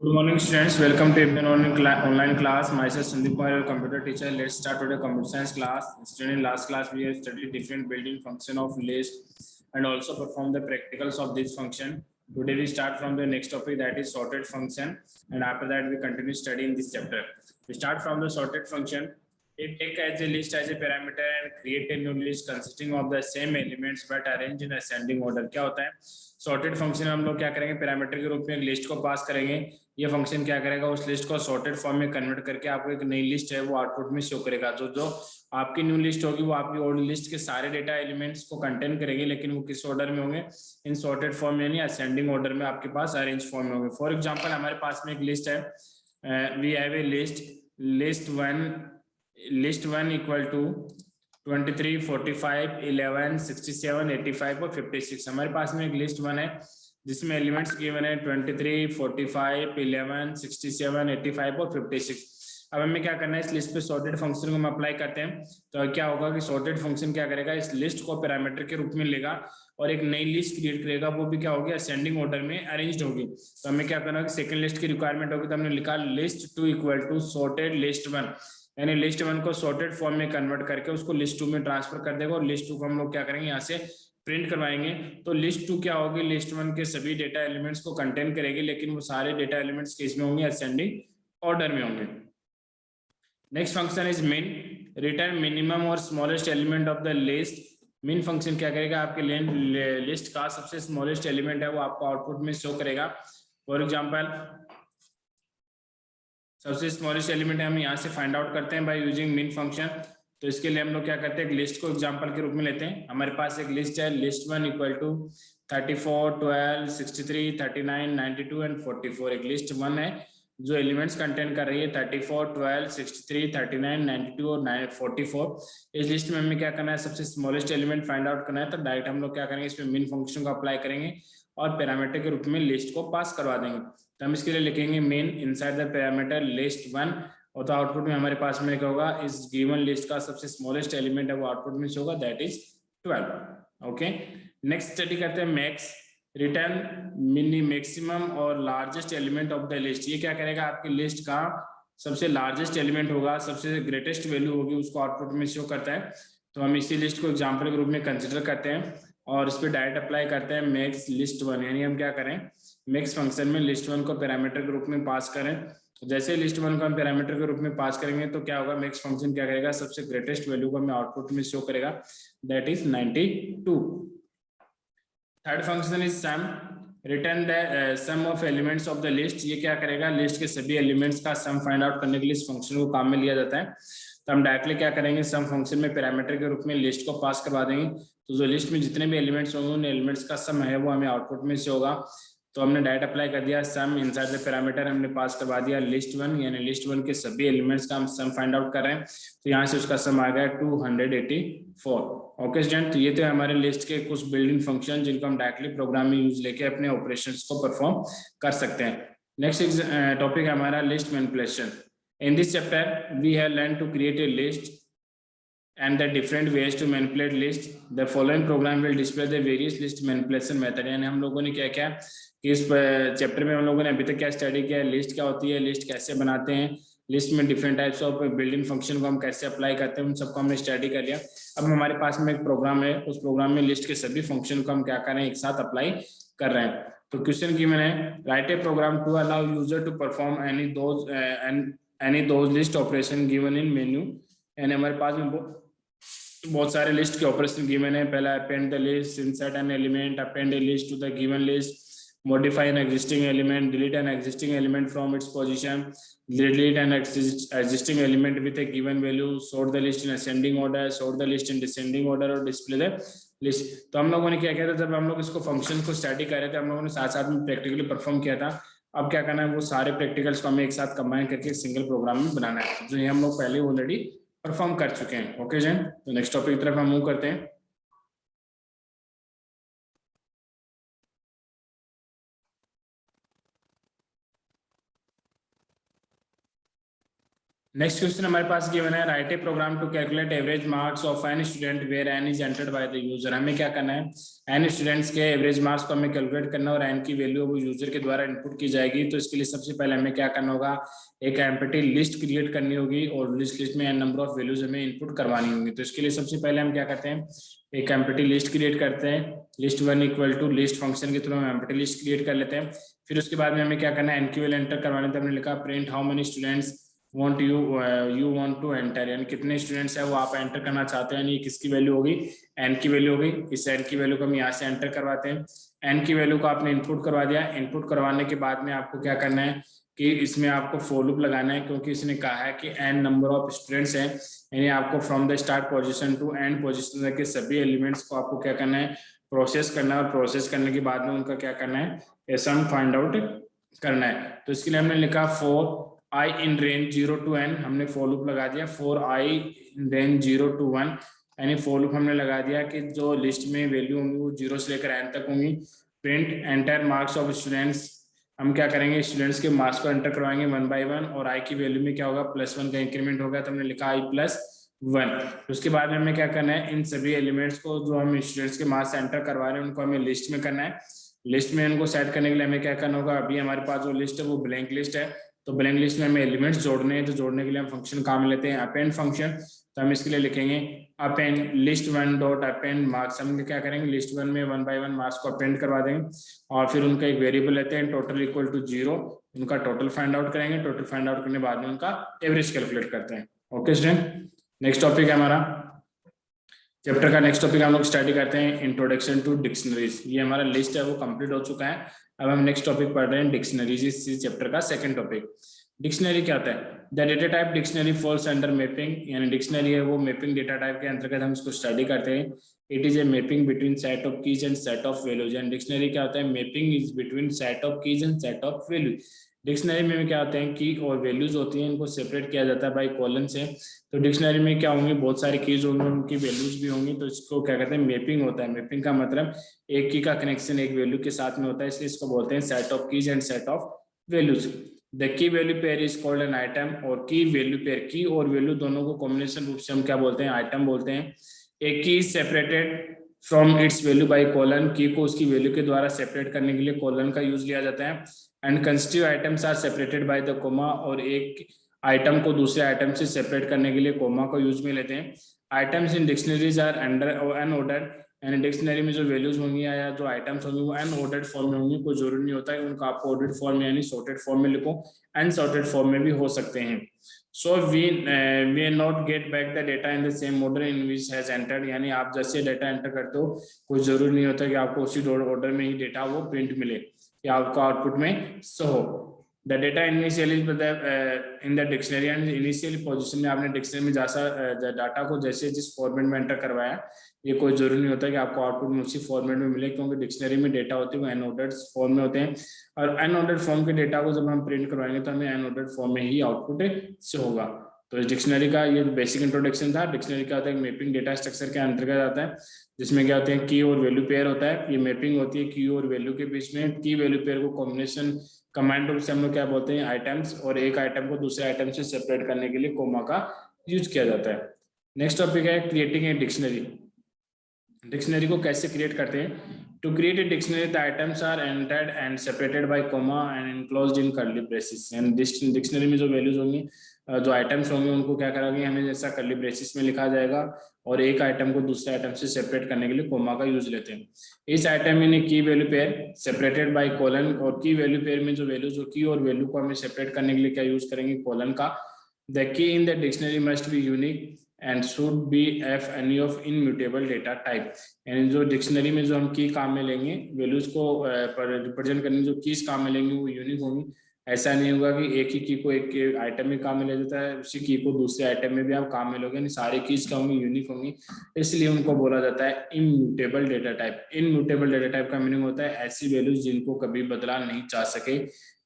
Good morning, students. Welcome to Ibn online class. Myself Sandeep Kumar, your computer teacher. Let's start today computer science class. Student, last class we have studied different building function of list and also perform the practicals of this function. Today we start from the next topic, that is sorted function, and after that we continue studying this chapter. We start from the sorted function. It take as a list as a parameter and create a new list consisting of the same elements but arranged in ascending order. क्या होता है sorted function? हम लोग क्या करेंगे, parameter के रूप में एक लिस्ट को पास करेंगे। ये फंक्शन क्या करेगा, उस लिस्ट को सॉर्टेड फॉर्म में कन्वर्ट करके आपको एक नई लिस्ट है वो आउटपुट में शो करेगा। जो जो आपकी न्यू लिस्ट होगी वो आपकी ओल्ड लिस्ट के सारे डेटा एलिमेंट्स को कंटेन करेगी, लेकिन वो किस ऑर्डर में होंगे, इन सॉर्टेड फॉर्म यानी असेंडिंग ऑर्डर में आपके पास अरेंज फॉर्म में होंगे। फॉर एग्जांपल हमारे पास में एक लिस्ट है, we have a list one equal to 23, 45, 11, 67, 85 और 56। हमारे पास में एक लिस्ट वन है जिसमें एलिमेंट्स गिवन है 23, 45, 11, 67, 85 और 56। अब हमें क्या करना है, इस लिस्ट पे सॉर्टेड फंक्शन को हम अप्लाई करते हैं। तो क्या होगा कि सॉर्टेड फंक्शन क्या करेगा, इस लिस्ट को पैरामीटर के रूप में लेगा और एक नई लिस्ट क्रिएट करेगा, वो भी क्या होगी, असेंडिंग ऑर्डर में अरेंज्ड होगी। तो हमें क्या करना है, सेकंड लिस्ट की रिक्वायरमेंट होगी, तो हमने लिखा list 2 equal to sorted list 1, यानी लिस्ट 1 को सॉर्टेड फॉर्म में कन्वर्ट करके उसको लिस्ट 2 में ट्रांसफर कर देगा और लिस्ट 2 को हम लोग क्या करेंगे, यहाँ से प्रिंट करवाएंगे। तो लिस्ट 2 क्या होगी, लिस्ट 1 के सभी डेटा एलिमेंट्स को कंटेन करेगी, लेकिन वो सारे डेटा एलिमेंट्स किस में होंगे, असेंडिंग ऑर्डर में होंगे। नेक्स्ट फंक्शन इज मिन, रिटर्न मिनिमम और smallest element of the list. मिन फंक्शन क्या करेगा, आपके लिस्ट का सबसे स्मॉलेस्ट एलिमेंट है वो आपको आउटपुट में शो करेगा। फॉर एग्जांपल सबसे स्मॉलेस्ट एलिमेंट हम यहाँ से फाइंड आउट करते हैं बाय यूजिंग मिन फंक्शन। तो इसके लिए हम लोग क्या करते हैं, एक लिस्ट को एग्जांपल के रूप में लेते हैं। हमारे पास एक लिस्ट है, लिस्ट 1 इक्वल टू 34, 12, 63, 39, 92 एंड 44। एक लिस्ट 1 है जो एलिमेंट्स कंटेन कर रही है 34, 12, 63, 39, 92 और 44। इस लिस्ट में हमें क्या करना है, सबसे स्मॉलेस्ट एलिमेंट फाइंड आउट करना है। तो डायरेक्ट हम लोग क्या करेंगे, इसमें मिन फंक्शन को अप्लाई करेंगे और पैरामीटर के रूप में लिस्ट को पास करवा देंगे। तो हम इसके लिए लिखेंगे main inside the parameter list 1, और तो आउटपुट में हमारे पास में क्या होगा, इस गिवन लिस्ट का सबसे स्मॉलेस्ट एलिमेंट है वो आउटपुट में होगा, that is 12। Okay, next study करते हैं मैक्स, रिटर्न मिनी मैक्सिमम और largest element of the list. ये क्या करेगा, आपकी लिस्ट का सबसे लार्जेस्ट एलिमेंट होगा, सबसे ग्रेटेस्ट वैल्यू होगी, उसको आउटपुट में शो करता है। तो हम इसी लिस्ट को एग्जाम्पल के रूप में कंसिडर करते हैं और इस पर डायरेक्ट अप्लाई करते हैं मैक्स लिस्ट 1, यानी हम क्या करें, मैक्स फंक्शन में लिस्ट 1 को पैरामीटर के रूप में पास करें। तो जैसे लिस्ट 1 को हम पैरामीटर के रूप में पास करेंगे तो क्या होगा, मैक्स फंक्शन क्या करेगा, सबसे ग्रेटेस्ट वैल्यू को हमें आउटपुट में शो करेगा, that is 92। Third function is sum, return the sum of elements of the list. ये क्या करेगा, लिस्ट के सभी एलिमेंट्स का सम फाइंड आउट करने के लिए इस फंक्शन को काम में लिया जाता है। तो हम डायरेक्टली क्या करेंगे, सम फंक्शन में पैरामीटर के रूप में लिस्ट को पास करवा देंगे। तो जो लिस्ट में जितने भी एलिमेंट्स होंगे उन एलिमेंट्स का सम है वो हमें आउटपुट में से होगा। तो हमने डायरेक्ट अप्लाई कर दिया, सम इनसाइड द पैरामीटर हमने पास करवा दिया लिस्ट 1, यानी लिस्ट 1 के सभी एलिमेंट्स का हम सम फाइंड आउट कर रहे हैं। तो यहाँ से उसका सम आ गया 284। ओके स्टूडेंट, तो ये तो हमारे लिस्ट के कुछ बिल्डिंग फंक्शन जिनको हम डायरेक्टली प्रोग्राम में यूज लेके अपने ऑपरेशंस को परफॉर्म कर सकते हैं। नेक्स्ट टॉपिक है हमारा list manipulation. In this chapter we have learn to create a list and the different ways to manipulate list. The following program will display the various list manipulation method। यानी हम लोगों ने क्या क्या इस chapter में हम लोगों ने अभी तक क्या स्टडी किया है, लिस्ट क्या होती है, लिस्ट कैसे बनाते हैं, लिस्ट में different types of building function को हम कैसे अप्लाई करते हैं, उन सबको हमने स्टडी कर लिया। अब हमारे पास में एक प्रोग्राम है, उस प्रोग्राम में लिस्ट के सभी फंक्शन को हम क्या कर रहे हैं, एक साथ अप्लाई कर रहे हैं। तो क्वेश्चन की मैंने write a program to allow user to perform any those list operation given in menu. यानी हमारे पास में बहुत सारे लिस्ट के ऑपरेशन गिवन है। पहला append the list, insert an element, append a list to the given list, modify an existing element, delete an existing element from its position, delete an existing element with a given value, sort the list in ascending order, sort the list in descending order और display the list। तो हम लोगों ने क्या किया था, जब हम लोग इसको फंक्शन को स्टडी कर रहे थे हम लोगों ने साथ साथ में प्रैक्टिकली परफॉर्म किया था। अब क्या करना है, वो सारे प्रैक्टिकल्स को हमें एक साथ कंबाइन करके सिंगल प्रोग्राम में बनाना है, जो ये हम लोग पहले ऑलरेडी परफॉर्म कर चुके हैं। ओके जैन, तो नेक्स्ट टॉपिक की तरफ हम मूव करते हैं। नेक्स्ट क्वेश्चन हमारे पास गिवन है, write a program to calculate average marks of n student where n is entered by the user. हमें क्या करना है, एन स्टूडेंट्स के एवरेज मार्क्स को हमें कैलकुलेट करना है और एन की वैल्यू वो यूजर के द्वारा इनपुट की जाएगी। तो इसके लिए सबसे पहले हमें क्या करना होगा, एक एम्प्टी लिस्ट क्रिएट करनी होगी और लिस्ट में एन नंबर ऑफ वैल्यूज हमें इनपुट करवानी होगी। तो इसके लिए सबसे पहले हम क्या करते हैं, एक एम्प्टी लिस्ट क्रिएट करते हैं, list one equal to list function के थ्रू हम एम्प्टी लिस्ट क्रिएट कर लेते हैं। फिर उसके बाद में हमें क्या करना है, एन की वैल्यू एंटर करवाने, तो हमने लिखा print how many students want you want to enter, यानी कितने स्टूडेंट्स है वो आप एंटर करना चाहते हैं, यानी किसकी वैल्यू होगी, एन की वैल्यू होगी। इस एन की वैल्यू को हम यहाँ से एंटर करवाते हैं। एन की वैल्यू को आपने इनपुट करवा दिया। इनपुट करवाने के बाद में आपको क्या करना है कि इसमें आपको फॉर लूप लगाना है, क्योंकि इसने कहा है कि एन नंबर ऑफ स्टूडेंट्स हैं, यानी आपको from the start position to end position तक के सभी एलिमेंट्स को आपको क्या करना है, प्रोसेस करना है। और प्रोसेस करने के बाद में उनका क्या करना है, सम फाइंड आउट करना है। तो इसके लिए हमने लिखा for i in range 0 to n, हमने फॉर लूप लगा दिया। For i in range 0 to 1, यानी फॉर लूप हमने लगा दिया कि जो लिस्ट में वैल्यू होंगी वो 0 से लेकर n तक होंगी। Print enter marks of students, हम क्या करेंगे, स्टूडेंट्स के मार्क्स को एंटर करवाएंगे 1 by 1 और i की वैल्यू में क्या होगा, +1 का इंक्रीमेंट होगा। तो हमने लिखा i+1। उसके बाद में हमें क्या करना है, इन सभी एलिमेंट्स को जो हम स्टूडेंट्स के मार्क्स एंटर करवा रहे हैं उनको हमें लिस्ट में करना है। लिस्ट में इनको सेट करने के लिए हमें क्या करना होगा, अभी हमारे पास जो लिस्ट है वो ब्लैंक लिस्ट है, तो ब्लैंक लिस्ट में हमें एलिमेंट्स जोड़ने हैं। तो जोड़ने के लिए हम फंक्शन काम में लेते हैं अपेंड फंक्शन। तो हम इसके लिए लिखेंगे append list one dot append marks. हम क्या करेंगे, लिस्ट वन में 1 by 1 मार्क्स को अपेंड करवा देंगे और फिर उनका एक वेरिएबल लेते हैं टोटल इक्वल टू 0, उनका टोटल फाइंड आउट करेंगे। टोटल फाइंड आउट करने बाद में उनका एवरेज कैलकुलेट करते हैं। ओके स्टूडेंट, नेक्स्ट टॉपिक है हमारा चैप्टर का, नेक्स्ट टॉपिक हम लोग स्टडी करते हैं इंट्रोडक्शन टू डिक्शनरीज। ये हमारा लिस्ट है वो कंप्लीट हो चुका है। अब हम नेक्स्ट टॉपिक पढ़ रहे हैं डिक्शनरीज, इस चैप्टर का सेकंड टॉपिक। डिक्शनरी क्या होता है, the data type dictionary falls under mapping, यानी डिक्शनरी है वो मैपिंग डेटा टाइप के अंतर्गत हम इसको स्टडी करते हैं। It is a mapping between set of keys and set of values. And dictionary क्या होता है, mapping is between set of keys and set of values. Dictionary में क्या होते हैं, की और वैल्यूज होती हैं, इनको सेपरेट किया जाता है बाई कॉलन से। तो डिक्शनरी में क्या होंगे, बहुत सारी कीज होंगी, उनकी वैल्यूज भी होंगी। तो इसको क्या कहते हैं, मैपिंग होता है। मैपिंग का मतलब एक की का कनेक्शन एक वैल्यू के साथ में होता है, इसलिए इसको बोलते हैं set of keys and set of values. The key value pair is called an item, और की वैल्यू पेयर, की और वैल्यू दोनों को कॉम्बिनेशन रूप से हम क्या बोलते हैं, आइटम बोलते हैं। एक की separated from its value by colon, की को उसकी वैल्यू के द्वारा सेपरेट करने के लिए कॉलन का यूज लिया जाता है। And constitutive items are separated by the comma, और एक आइटम को दूसरे आइटम से सेपरेट करने के लिए कोमा को यूज में लेते हैं। Items in dictionaries are under unordered, यानी डिक्शनरी में जो वैल्यूज होंगी या जो आइटम्स होंगी वो अनऑर्डर्ड फॉर्म में होंगी। कोई जरूरी नहीं होता है उनको आपको ऑर्डर्ड फॉर्म में यानी सॉर्टेड फॉर्म में लिखो, अनसॉर्टेड फॉर्म में भी हो सकते हैं। So we not get back the data in the same order in which has entered, यानी आप जैसे डेटा एंटर करते हो कोई जरूरी नहीं होता कि आपको उसी ऑर्डर में ही डेटा वो प्रिंट मिले या आपको आउटपुट में शो हो। The data initially in the dictionary, and initial position में आपने डिक्शनरी में जैसा डाटा को जैसे जिस फॉर्मेट में एंटर करवाया, ये कोई जरूरी नहीं होता कि आपको आउटपुट में उसी फॉर्मेट में मिले, क्योंकि डिक्शनरी में डेटा होते हैं वो अनऑर्डर्ड फॉर्म में होते हैं। और अनऑर्डर्ड फॉर्म के डेटा को जब हम प्रिंट करवाएंगे तो हमें अनऑर्डर्ड फॉर्म में ही आउटपुट से होगा। तो इस डिक्शनरी का ये बेसिक इंट्रोडक्शन था। डिक्शनरी क्या होता है, मैपिंग डेटा स्ट्रक्चर के अंतर्गत आता है, जिसमें क्या होते हैं, की और वैल्यू पेयर होता है। ये मैपिंग होती है की और वैल्यू के बीच में। की वैल्यू पेयर को कॉम्बिनेशन कमांड रूप से हम लोग क्या बोलते हैं, आइटम्स, और एक आइटम को दूसरे आइटम से सेपरेट करने के लिए कोमा का यूज किया जाता है। नेक्स्ट टॉपिक है क्रिएटिंग ए डिक्शनरी। डिक्शनरी को कैसे क्रिएट करते हैं, to create a dictionary the items are entered and separated by comma and enclosed in curly braces. यानी डिक्शनरी में जो वैल्यूज होंगी, जो आइटम्स होंगे, उनको क्या करेंगे, हमें जैसा कर्ली ब्रेसेस में लिखा जाएगा, और एक आइटम को दूसरे आइटम से सेपरेट करने के लिए कोमा का यूज लेते हैं। इस आइटम में की value pair separated by colon, और की वैल्यू पेयर में जो वैल्यूज हो, की और वैल्यू को हमें सेपरेट करने के लिए क्या यूज करेंगे, कॉलन का। The key in the dictionary must be unique and should be of any of immutable data type, यानी जो डिक्शनरी में जो हम की काम में लेंगे, वैल्यूज को रिप्रेजेंट करने जो कीज काम में लेंगे वो यूनिक होंगी। ऐसा नहीं होगा कि एक ही की को एक आइटम में काम में ले जाता है, उसी की को दूसरे आइटम में भी आप काम में लोगे, नहीं, सारे कीज क्या होंगी, यूनिक होंगी। इसलिए उनको बोला जाता है immutable data type. Immutable data type का मीनिंग होता है ऐसी वैल्यूज जिनको कभी बदला नहीं जा सके,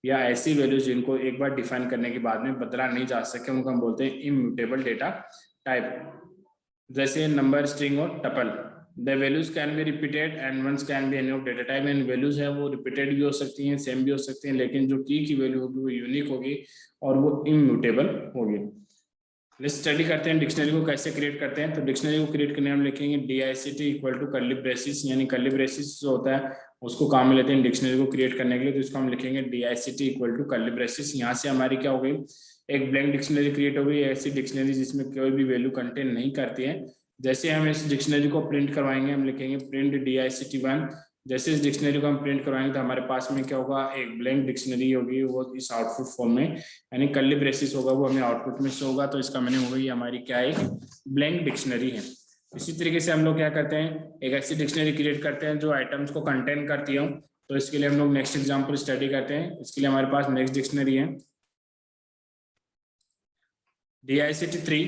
या ऐसी वैल्यूज जिनको एक बार डिफाइन करने के बाद में बदला नहीं जा सके, उनको हम बोलते हैं इम्यूटेबल डेटा टाइप। जैसे नंबर, स्ट्रिंग और tuple. The values can be repeated and once can be any of data type. And values है वो रिपीटेड भी हो सकती हैं, सेम भी हो सकती हैं, लेकिन जो की वैल्यू होगी वो यूनिक होगी और वो इम्यूटेबल होगी। लिस्ट स्टडी करते हैं डिक्शनरी को कैसे क्रिएट करते हैं। तो डिक्शनरी को क्रिएट करने हम लिखेंगे DICT equal to curly braces, यानी कर्ली ब्रेसिस जो होता है उसको काम में लेते हैं डिक्शनरी को क्रिएट करने के लिए। तो इसको हम लिखेंगे DICT equal to curly braces. यहाँ से हमारी क्या हो गई, एक ब्लैंक डिक्शनरी क्रिएट हो गई, ऐसी डिक्शनरी जिसमें कोई भी वैल्यू कंटेन नहीं करती है। जैसे हम इस डिक्शनरी को प्रिंट करवाएंगे, हम लिखेंगे प्रिंट DICT1। जैसे इस डिक्शनरी को हम प्रिंट करवाएंगे तो हमारे पास में क्या होगा, एक ब्लैंक डिक्शनरी होगी, वो इस आउटपुट फॉर्म में, यानी कर्ली ब्रेसिस होगा, वो हमें आउटपुट में शो होगा। तो इसका मीनिंग होगा ये हमारी क्या है, ब्लैंक डिक्शनरी है। इसी तरीके से हम लोग क्या करते हैं, एक ऐसी डिक्शनरी क्रिएट करते हैं जो आइटम्स को कंटेन करती हो। तो इसके लिए हम लोग नेक्स्ट एग्जांपल स्टडी करते हैं। इसके लिए हमारे पास नेक्स्ट डिक्शनरी है DICT3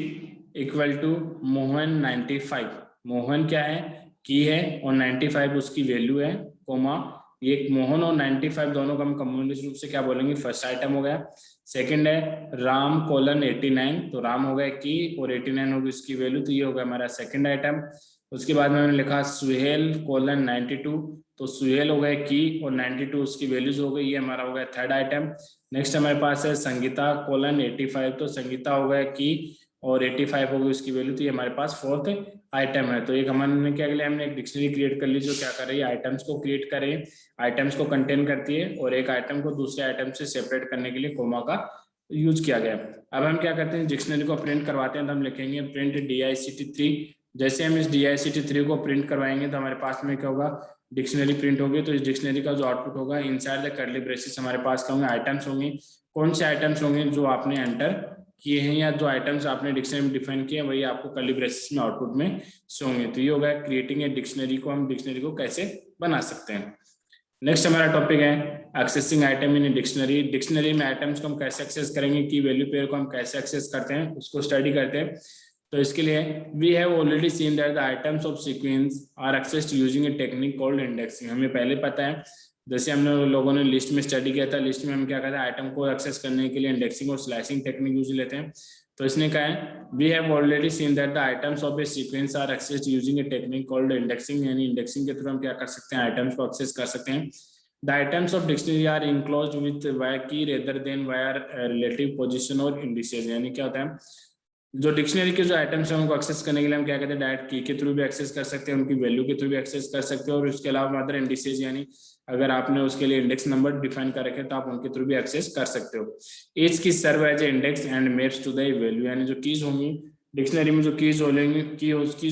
equal to Mohan 95। Mohan क्या है, की है, और 95 उसकी वैल्यू है, कोमा ये मोहन और 95 दोनों का हम कम्युनिकेशन रूप से क्या बोलेंगे, फर्स्ट आइटम हो गया। सेकंड है राम कोलन 89, तो राम हो गया की और 89 होगी उसकी वैल्यू, तो ये होगा हमारा सेकंड आइटम। उसके बाद में मैंने लिखा सुहेल कोलन 92, तो सुहेल हो गया की और 92 उसकी वैल्यूज हो गई, ये हमारा हो गया थर्ड आइटम। नेक्स्ट हमारे पास है संगीता कोलन 85, तो संगीता हो गया की और 85 होगी उसकी वैल्यू, तो ये हमारे पास फोर्थ आइटम है। तो एक हमने क्या किया, हमने एक डिक्शनरी क्रिएट कर ली जो क्या कर रही है, आइटम्स को क्रिएट कर रही है, आइटम्स को कंटेन करती है, और एक आइटम को दूसरे आइटम से सेपरेट करने के लिए कोमा का यूज किया गया। अब हम क्या करते हैं, डिक्शनरी को प्रिंट करवाते हैं, तो हम लिखेंगे प्रिंट DICT3। जैसे हम इस DICT3 को प्रिंट करवाएंगे तो हमारे पास में क्या होगा, डिक्शनरी प्रिंट होगी। तो इस डिक्शनरी का जो आउटपुट होगा, इनसाइड द कर्ली ब्रेसेस हमारे पास क्या होंगे, आइटम्स होंगे। कौन से आइटम्स होंगे, जो आपने एंटर किए हैं या जो आइटम्स आपने डिक्शनरी में डिफाइन किए हैं, वही आपको कर्ली ब्रेसेस में आउटपुट में शो होंगे। तो ये होगा क्रिएटिंग ए डिक्शनरी को हम डिक्शनरी को कैसे बना सकते हैं। नेक्स्ट हमारा टॉपिक है accessing item in dictionary. Dictionary में आइटम्स को हम कैसे एक्सेस करेंगे, की वैल्यू पेयर को हम कैसे एक्सेस करते हैं, उसको स्टडी करते हैं। तो इसके लिए we have already seen that the items of sequence are accessed using a technique called indexing. हमें पहले पता है, जैसे हमने लोगों ने लिस्ट में स्टडी किया था, लिस्ट में हम क्या करते हैं, आइटम को एक्सेस करने के लिए इंडेक्सिंग और स्लाइसिंग टेक्निक यूज लेते हैं। तो इसने कहा है we have already seen that the items of a sequence are accessed using a technique called indexing, यानी इंडेक्सिंग के थ्रू हम क्या कर सकते हैं, आइटम्स को एक्सेस कर सकते हैं। The items of dictionary are enclosed with wire key rather than wire relative position और indices। यानी क्या होता है, जो डिक्शनरी के जो आइटम्स हैं उनको एक्सेस करने के लिए हम क्या कहते हैं, डायरेक्ट की के थ्रू भी एक्सेस कर सकते हैं, उनकी वैल्यू के थ्रू भी एक्सेस कर सकते हैं, और उसके अलावा अदर इंडिसेस, यानी अगर आपने उसके लिए इंडेक्स नंबर डिफाइन कर रखे तो आप उनके थ्रू भी एक्सेस कर सकते हो। Each key serve as a index and maps to the value, यानी जो कीज होंगी डिक्शनरी में, जो कीज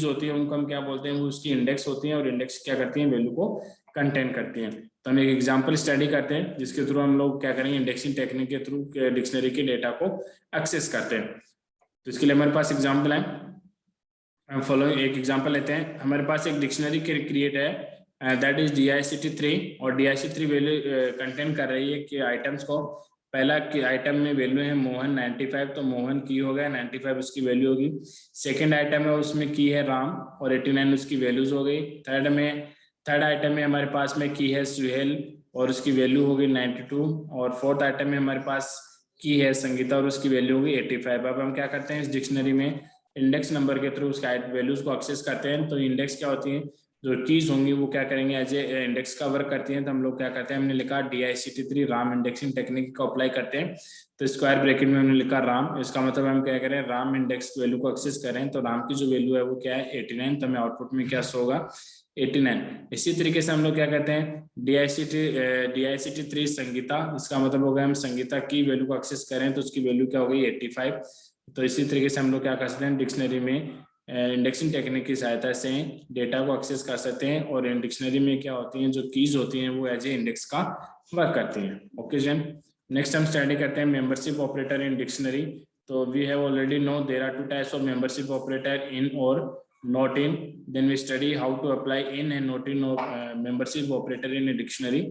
होती है उनको हम क्या बोलते हैं, वो उसकी इंडेक्स होती है, और इंडेक्स क्या करती है, वैल्यू को कंटेन करती हैं। तो हम एक एग्जांपल स्टडी करते हैं जिसके थ्रू हम लोग क्या करेंगे, इंडेक्सिंग टेक्निक के थ्रू डिक्शनरी के डेटा को एक्सेस करते हैं। तो इसके लिए हमारे पास एग्जांपल है, हम फॉलोइंग एक एग्जांपल लेते हैं। हमारे पास एक डिक्शनरी क्रिएट है दैट इज DICT3, और DICT3 वैल्यू कंटेन कर रही है कि आइटम्स को, पहला आइटम में वैल्यू है मोहन 95, तो मोहन की हो गया, 95 उसकी वैल्यू होगी। सेकंड आइटम है उसमें की है राम और 89 उसकी वैल्यूज हो गई। थर्ड आइटम में हमारे पास में की है सुहेल और उसकी वैल्यू होगी 92, और फोर्थ आइटम में हमारे पास की है संगीता और उसकी वैल्यू होगी 85। अब हम क्या करते हैं, इस डिक्शनरी में इंडेक्स नंबर के थ्रू उसका वैल्यूज को एक्सेस करते हैं। तो इंडेक्स क्या होती है, जो कीज होंगी वो क्या करेंगे, एज ए इंडेक्स का वर्क करती हैं। तो हम लोग क्या करते हैं, हमने लिखा DICT3 राम इंडेक्सिंग टेक्निक को अप्लाई करते हैं। तो स्क्वायर ब्रैकेट में हमने लिखा राम, इसका मतलब हम क्या करें, राम इंडेक्स वैल्यू को एक्सेस करें। तो राम की जो वैल्यू है वो क्या है, 89, तो हमें आउटपुट में क्या शो होगा, 89। इसी तरीके से हम लोग क्या कहते हैं, DICT3 संगीता, इसका मतलब हो गया हम संगीता की वैल्यू को एक्सेस करें तो उसकी वैल्यू क्या हो गई, 85। तो इसी तरीके से हम लोग क्या कर सकते हैं, डिक्शनरी में इंडेक्सिंग टेक्निक की सहायता से डेटा को एक्सेस कर सकते हैं, और डिक्शनरी में क्या होती हैं, जो कीज होती हैं वो एज ए इंडेक्स का वर्क करती हैं। ओके जन, नेक्स्ट हम स्टडी करते हैं मेंबरशिप ऑपरेटर इन डिक्शनरी। तो we have already know there are 2 types of membership operator, in और not in. Then we study how to apply in and not in membership operator in a dictionary.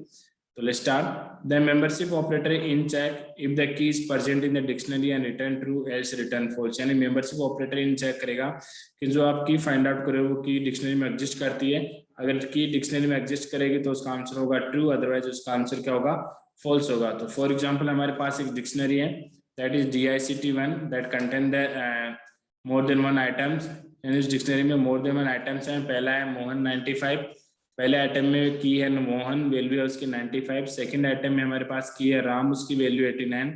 So let's start. The membership operator in check if the key is present in the dictionary and return true, else return false। यानी membership operator in check करेगा कि जो आप की find out करे वो की dictionary में एग्जिस्ट करती है। अगर की डिक्शनरी में एग्जिस्ट करेगी तो उसका आंसर होगा ट्रू, अदरवाइज उसका आंसर क्या होगा, फॉल्स होगा। तो फॉर एग्जाम्पल हमारे पास एक डिक्शनरी है that is DICT1 that contain the more than one items. इस डिक्शनरी में मोर देन वन आइटम्स हैं। पहला है मोहन 95, पहले आइटम में की है मोहन, वैल्यू है उसकी 95। सेकंड आइटम में हमारे पास की है राम, उसकी वैल्यू 89।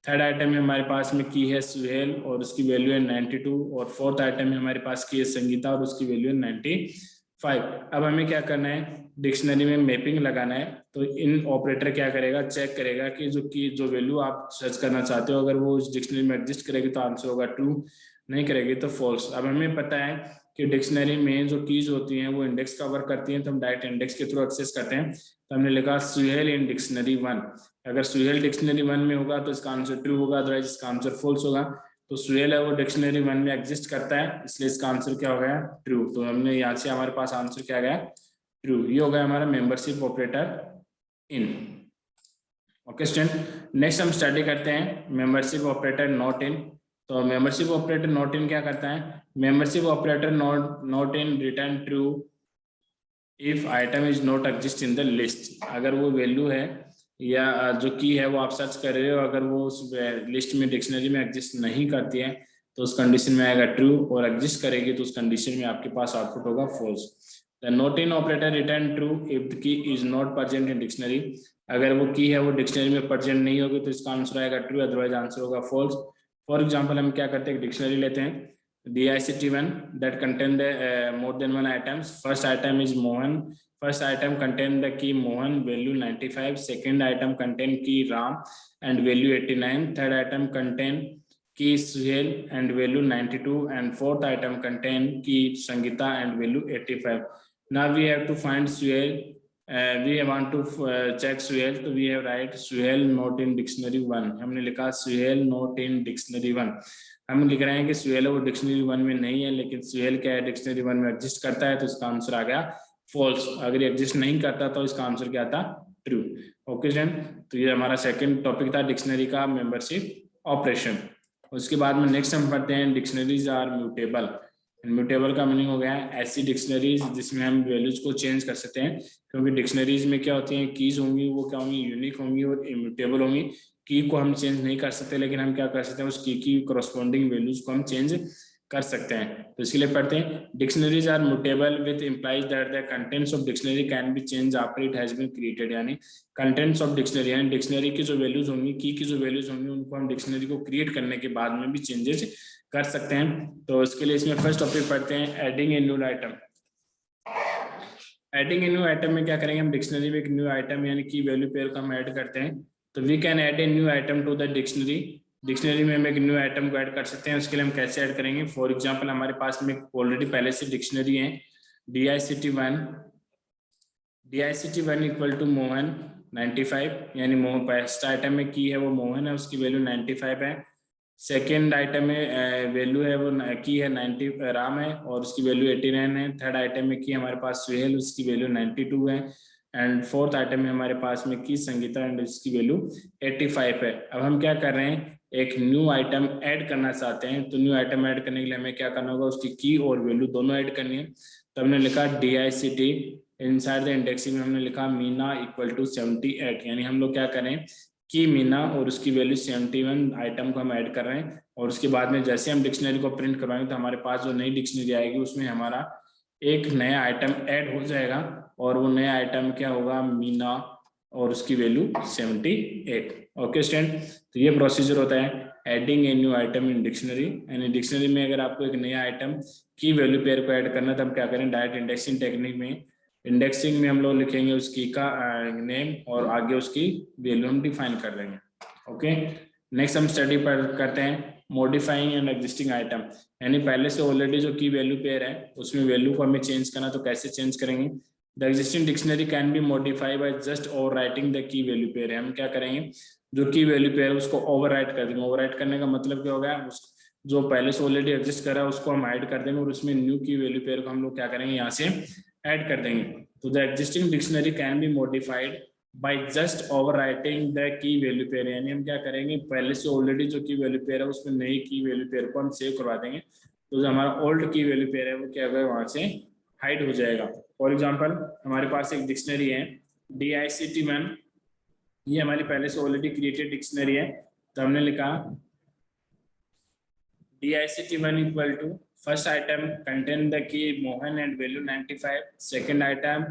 थर्ड आइटम में हमारे पास में की है सुहेल और उसकी वैल्यू है 92, और फोर्थ आइटम में हमारे पास की है संगीता और उसकी वैल्यू है 95। अब हमें क्या करना है, डिक्शनरी में मैपिंग लगाना है। तो इन ऑपरेटर क्या करेगा, चेक करेगा कि जो वैल्यू आप सर्च करना चाहते हो अगर वो उस डिक्शनरी में एग्जिस्ट करेगी तो आंसर होगा ट्रू, नहीं करेगी तो फॉल्स। अब हमें पता है कि डिक्शनरी में जो कीज होती हैं वो इंडेक्स कवर करती हैं, तो हम डायरेक्ट इंडेक्स के थ्रू एक्सेस करते हैं। तो हमने लिखा सुहेल इन डिक्शनरी 1। अगर सुहेल डिक्शनरी 1 में होगा तो इसका आंसर ट्रू होगा, अदरवाइज इसका आंसर फॉल्स होगा। तो सुहेल है वो डिक्शनरी 1 में एग्जिस्ट करता है, इसलिए इसका आंसर क्या हो गया, ट्रू। तो हमने यहाँ से हमारे पास आंसर क्या गया, ट्रू। ये हो गया हमारा मेंबरशिप ऑपरेटर इन। ओके स्टूडेंट, नेक्स्ट हम स्टडी करते हैं मेंबरशिप ऑपरेटर नॉट इन। तो मेंबरशिप ऑपरेटर नॉट इन क्या करता है, membership operator not in return true if item is not exist in the list. अगर वो वैल्यू है या जो की है वो आप सर्च कर रहे हो, अगर वो उस लिस्ट में डिक्शनरी में एग्जिस्ट नहीं करती है तो उस कंडीशन में आएगा ट्रू, और एग्जिस्ट करेगी तो उस कंडीशन में आपके पास आउटपुट होगा false. The not in operator return true if the key is not present in dictionary. अगर वो की है वो डिक्शनरी में प्रेजेंट नहीं होगी तो इसका आंसर आएगा ट्रू, अदरवाइज आंसर होगा फॉल्स। फॉर एग्जाम्पल हम क्या करते हैं, डिक्शनरी लेते हैं DICT1 that contain the more than one items. First item is Mohan. First item contain the key Mohan, value 95. Second item contain key Ram and value 89. Third item contain key Suhel and value 92. And fourth item contain key Sangeeta and value 85. Now we have to find Suhel. We want to check Suhel. So we have write Suhel not in dictionary 1. हमने लिखा Suhel not in dictionary 1. हम लिख रहे हैं कि सुहेल वो dictionary 1 में नहीं है, लेकिन सुहेल क्या है डिक्शनरी 1 में एग्जिस्ट करता है, तो इसका आंसर आ गया फॉल्स। अगर एग्जिस्ट नहीं करता तो इसका आंसर क्या था, ट्रू। ओके स्टूडेंट, तो ये हमारा सेकंड टॉपिक था डिक्शनरी का मेंबरशिप ऑपरेशन। उसके बाद में नेक्स्ट हम पढ़ते हैं डिक्शनरीज आर म्यूटेबल। म्यूटेबल का मीनिंग हो गया है ऐसी डिक्शनरीज जिसमें हम वैल्यूज को चेंज कर सकते हैं, क्योंकि डिक्शनरीज में क्या होती हैं, कीज होंगी वो क्या होंगी, यूनिक होंगी और इम्यूटेबल होंगी। की को हम चेंज नहीं कर सकते, लेकिन हम क्या कर सकते हैं, उस की करस्पॉन्डिंग वैल्यूज को हम चेंज कर सकते हैं। तो इसके लिए पढ़ते हैं dictionaries are mutable with implies that the contents of dictionary can be change after it has been created. यानी कंटेंट्स ऑफ डिक्शनरी यानी डिक्शनरी की जो वैल्यूज होंगी, की जो वैल्यूज होंगी, उनको हम डिक्शनरी को क्रिएट करने के बाद में भी चेंजेस कर सकते हैं। तो इसके लिए इसमें फर्स्ट टॉपिक पढ़ते हैं एडिंग ए न्यू आइटम। एडिंग ए न्यू आइटम में क्या करेंगे, हम डिक्शनरी में एक न्यू आइटम यानी की वैल्यू पेयर को हम ऐड करते हैं। तो we can add a new item to the dictionary. Dictionary में हम एक न्यू आइटम को ऐड कर सकते हैं। उसके लिए हम कैसे ऐड करेंगे, फॉर एग्जांपल हमारे पास में ऑलरेडी पहले से डिक्शनरी है DICT1 इक्वल टू मोहन 95, यानी मोहन फर्स्ट आइटम में की है वो मोहन है, उसकी वैल्यू 95 है। सेकेंड आइटम में वैल्यू है वो की है 90 राम है और उसकी वैल्यू 89 है। थर्ड आइटम में की हमारे पास सुहेल, उसकी वैल्यू 92 है। एंड फोर्थ आइटम में हमारे पास में की संगीता एंड इसकी वैल्यू 85 है। अब हम क्या कर रहे हैं, एक न्यू आइटम ऐड करना चाहते हैं। तो न्यू आइटम ऐड करने के लिए हमें क्या करना होगा, उसकी की और वैल्यू दोनों ऐड करनी है। तो हमने लिखा DICT इनसाइड द इंडेक्सिंग में हमने लिखा मीना इक्वल टू 78, यानी हम लोग क्या करें की मीना और उसकी वैल्यू 71 आइटम को हम ऐड कर रहे हैं। और उसके बाद में जैसे हम डिक्शनरी को प्रिंट करवाएंगे तो हमारे पास जो नई डिक्शनरी आएगी उसमें हमारा एक नया आइटम ऐड हो जाएगा, और वो नया आइटम क्या होगा, मीना और उसकी वैल्यू 78। ओके स्टूडेंट, तो ये प्रोसीजर होता है adding A new item in dictionary. यानी डिक्शनरी में अगर आपको एक नया आइटम की वैल्यू पेयर को ऐड करना है तो हम क्या करें, डायरेक्ट इंडेक्सिंग टेक्निक में इंडेक्सिंग में हम लोग लिखेंगे उसकी का नेम और आगे उसकी वैल्यू हम डिफाइन कर देंगे। ओके, नेक्स्ट हम स्टडी करते हैं मॉडिफाइंग एंड एग्जिस्टिंग आइटम। यानी पहले से ऑलरेडी जो की वैल्यू पेयर है उसमें वैल्यू को हमें चेंज करना, तो कैसे चेंज करेंगे। The existing dictionary can be modified by just overwriting the key value pair. हम क्या करेंगे, जो की वैल्यू पेयर है उसको ओवरराइट कर देंगे। ओवरराइट करने का मतलब क्या होगा, जो पहले से ऑलरेडी एग्जिस्ट कर रहा है उसको हम ऐड कर देंगे और उसमें न्यू की वैल्यू पेयर को हम लोग क्या करेंगे, यहाँ से ऐड कर देंगे। तो the existing dictionary can be modified by just overwriting the key value pair. यानी हम क्या करेंगे, पहले से ऑलरेडी जो की वैल्यू पेयर है उसमें नई की वैल्यू पेयर को हम सेव करवा देंगे। तो जो हमारा ओल्ड की वैल्यू पेयर है वो क्या होगा, वहां से हाइड हो जाएगा। फॉर एग्जांपल हमारे पास एक डिक्शनरी है DICT1, ये हमारी पहले से ऑलरेडी क्रिएटेड डिक्शनरी है। तो हमने लिखा DICT1 equal to first item contain the key Mohan and value 95, second item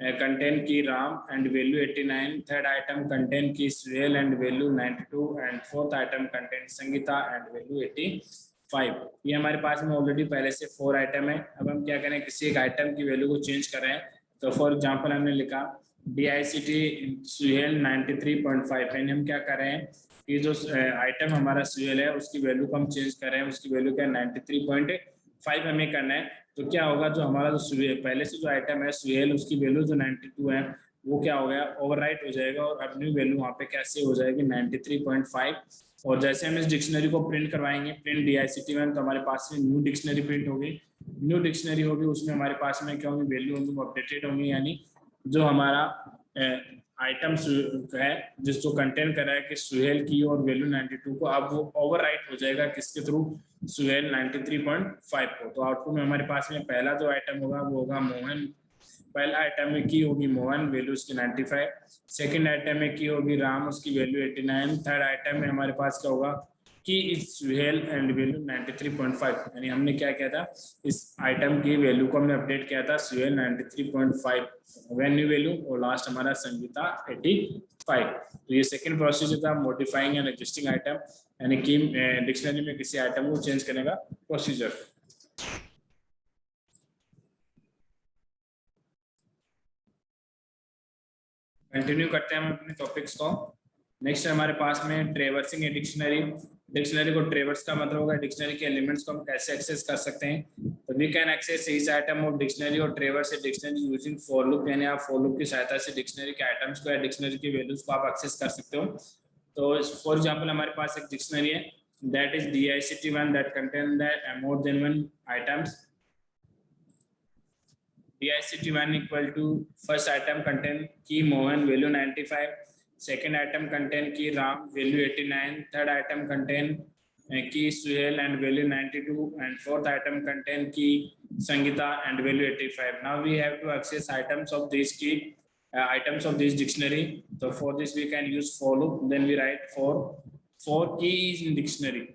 contain key Ram and value 89, third item contain key Suhail and value 92, and fourth item contain Sangeeta and value 85। ये हमारे पास में already पहले से 4 item है। अब हम क्या करें, किसी एक आइटम की वैल्यू को चेंज कर रहे हैं। तो फॉर एग्जांपल हमने लिखा DICT सुहेल 93.5 है। हम क्या कर रहे हैं कि जो आइटम हमारा सुहेल है उसकी वैल्यू को हम चेंज कर रहे हैं, उसकी वैल्यू क्या 93.5 हमें करना है। तो क्या होगा, जो हमारा जो सुहेल पहले से जो आइटम है सुहेल उसकी वैल्यू जो 92 है वो क्या हो गया, ओवरराइट हो जाएगा और अपनी वैल्यू वहाँ पे कैसे हो जाएगी 93.5। और जैसे हम इस डिक्शनरी को प्रिंट करवाएंगे, प्रिंट DICT में, तो हमारे पास में न्यू डिक्शनरी प्रिंट होगी। न्यू डिक्शनरी होगी, उसमें हमारे पास में क्या होगी, वैल्यू होंगी वो अपडेटेड होंगी, यानी जो हमारा आइटम है जिसको कंटेन कर रहा है कि सुहेल की और वैल्यू 92 को, अब वो ओवरराइट हो जाएगा किसके थ्रू, सुहेल 93.5 को। तो आउटपुट में हमारे पास में पहला जो आइटम होगा वो होगा मोहन। पहला आइटम में की होगी मोहन, वैल्यू उसकी 95। सेकंड आइटम में की होगी राम, उसकी वैल्यू 89। थर्ड आइटम में हमारे पास क्या होगा की इज सुहेल एंड वैल्यू 93.5, यानी हमने क्या किया था, इस आइटम की वैल्यू को हमने अपडेट किया था सुहेल 93.5 न्यू वैल्यू, और लास्ट हमारा संगीता 85। तो ये सेकंड प्रोसीजर था, मॉडिफाइंग एन एग्जिस्टिंग आइटम, यानी कि डिक्शनरी में किसी आइटम को चेंज करने का प्रोसीजर। कंटिन्यू करते हैं हम अपने टॉपिक्स को। नेक्स्ट हमारे पास में ट्रेवर्सिंग ए डिक्शनरी। डिक्शनरी को ट्रेवर्स का मतलब होगा डिक्शनरी के एलिमेंट्स को हम कैसे एक्सेस कर सकते हैं। तो we can access each item of dictionary और traverse a dictionary using for loop, यानी आप फॉर लूप की सहायता से डिक्शनरी के आइटम्स को या डिक्शनरी की वैल्यूज को आप एक्सेस कर सकते हो। तो फॉर एग्जांपल हमारे पास एक डिक्शनरी है that is DICT1 that contain that more than 1 items. DICT1 equal to first item contain key Mohan value 95, second item contain key Ram value 89, third item contain key Suhail and value 92, and fourth item contain key Sangeeta and value 85. Now we have to access items of these key items of this dictionary. So for this we can use for loop. Then we write for keys in dictionary.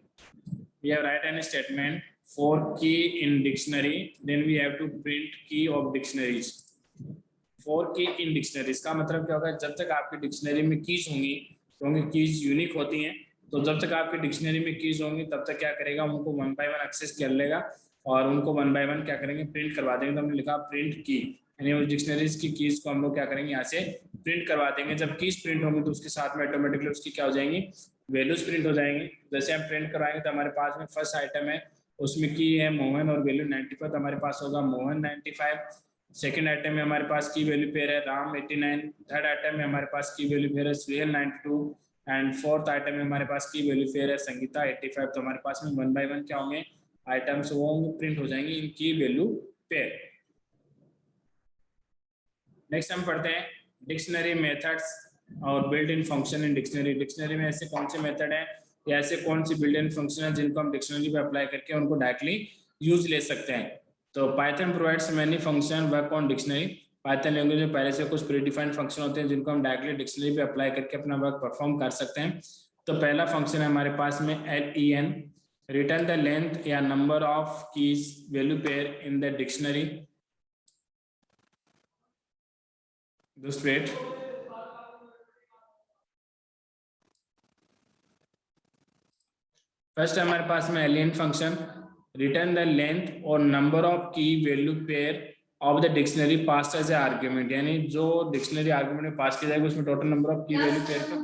We have write any statement for key in dictionary, then we have to print key of dictionaries. For key in dictionaries का मतलब क्या होगा, जब तक आपकी dictionary में keys होंगी, क्योंकि कीज यूनिक होती हैं, तो जब तक आपकी डिक्शनरी में कीज होंगी तब तक क्या करेगा, उनको 1 by 1 एक्सेस कर लेगा और उनको 1 by 1 क्या करेंगे, प्रिंट करवा देंगे। तो हमने लिखा प्रिंट की, यानी उस डिक्शनरीज की कीज को हम लोग क्या करेंगे, यहाँ से प्रिंट करवा देंगे। जब कीज प्रिंट होंगी तो उसके साथ में ऑटोमेटिकली उसकी क्या हो जाएंगी, वैल्यूज प्रिंट हो जाएंगी। जैसे हम प्रिंट करवाएंगे तो हमारे पास में फर्स्ट आइटम है उसमें की है मोहन और वैल्यू 95, तो हमारे पास होगा मोहन 95। सेकंड आइटम में हमारे पास की वैल्यू पेयर है राम 89। थर्ड आइटम में हमारे पास की वैल्यू पेयर है सुहेल 92, एंड फोर्थ आइटम में हमारे पास की वैल्यू पेयर है संगीता 85। तो हमारे पास में 1 by 1 क्या होंगे, आइटम्स वो प्रिंट हो जाएंगे इनकी वैल्यू पेयर। नेक्स्ट हम पढ़ते हैं डिक्शनरी मेथड्स और built in function in dictionary. Dictionary में ऐसे कौन से मेथड है या ऐसे कौन सी बिल्ट इन फंक्शन है जिनको हम डिक्शनरी पे अप्लाई करके उनको डायरेक्टली यूज ले सकते हैं। तो Python provides many function work on dictionary. Python language में पहले से कुछ प्रीडिफाइंड फंक्शन होते हैं जिनको हम डायरेक्टली डिक्शनरी पे अप्लाई करके अपना वर्क परफॉर्म कर सकते हैं। तो पहला फंक्शन है हमारे पास में len, रिटर्न द लेंथ या number of keys value pair in the dictionary. First हमारे पास में len function, return the length और number of key value pair of the dictionary pass as a argument, यानी जो डिक्शनरी आर्ग्यूमेंट में pass किया जाएगा उसमें total number of key value pair का